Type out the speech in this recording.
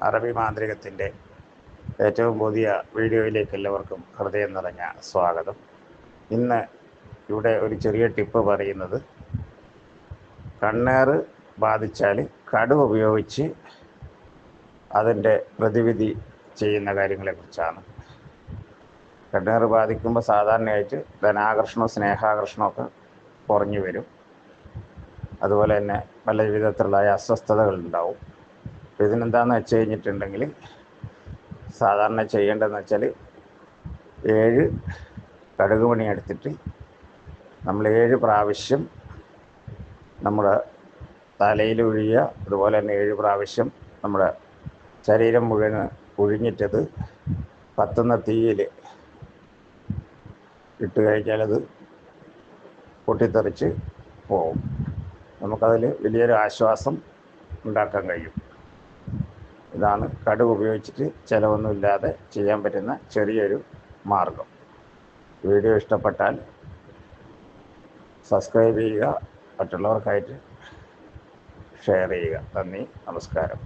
അറബി മാന്ത്രികത്തിൻ്റെ ഏറ്റവും പുതിയ വീഡിയോയിലേക്ക് എല്ലാവർക്കും ഹൃദയം നിറഞ്ഞ സ്വാഗതം. ഇന്ന് ഇവിടെ ഒരു ചെറിയ ടിപ്പ് പറയുന്നത്, കണ്ണേറ് ബാധിച്ചാൽ കടുക് ഉപയോഗിച്ച് അതിൻ്റെ പ്രതിവിധി ചെയ്യുന്ന കാര്യങ്ങളെക്കുറിച്ചാണ്. കണ്ണേറ് ബാധിക്കുമ്പോൾ സാധാരണയായിട്ട് ധനാകർഷണവും സ്നേഹാകർഷണമൊക്കെ കുറഞ്ഞു വരും. അതുപോലെ തന്നെ പല വിധത്തിലുള്ള അസ്വസ്ഥതകൾ ഉണ്ടാവും. അപ്പോൾ ഇതിനെന്താണെന്ന് വെച്ച് കഴിഞ്ഞിട്ടുണ്ടെങ്കിൽ, സാധാരണ ചെയ്യേണ്ടതെന്ന് വെച്ചാൽ 7 കടുക് മണി എടുത്തിട്ട് നമ്മൾ 7 പ്രാവശ്യം നമ്മുടെ തലയിൽ ഒഴിയുക. അതുപോലെ തന്നെ 7 പ്രാവശ്യം നമ്മുടെ ശരീരം മുഴുവൻ ഒഴിഞ്ഞിട്ടത് കത്തുന്ന തീയിൽ ഇട്ട് കഴിഞ്ഞാൽ അത് പൊട്ടിത്തെറിച്ച് പോകും. നമുക്കതിൽ വലിയൊരു ആശ്വാസം ഉണ്ടാക്കാൻ കഴിയും. ഇതാണ് കടുക് ഉപയോഗിച്ചിട്ട് ചിലവൊന്നുമില്ലാതെ ചെയ്യാൻ പറ്റുന്ന ചെറിയൊരു മാർഗം. വീഡിയോ ഇഷ്ടപ്പെട്ടാൽ സബ്സ്ക്രൈബ് ചെയ്യുക, മറ്റുള്ളവർക്കായിട്ട് ഷെയർ ചെയ്യുക. നന്ദി, നമസ്കാരം.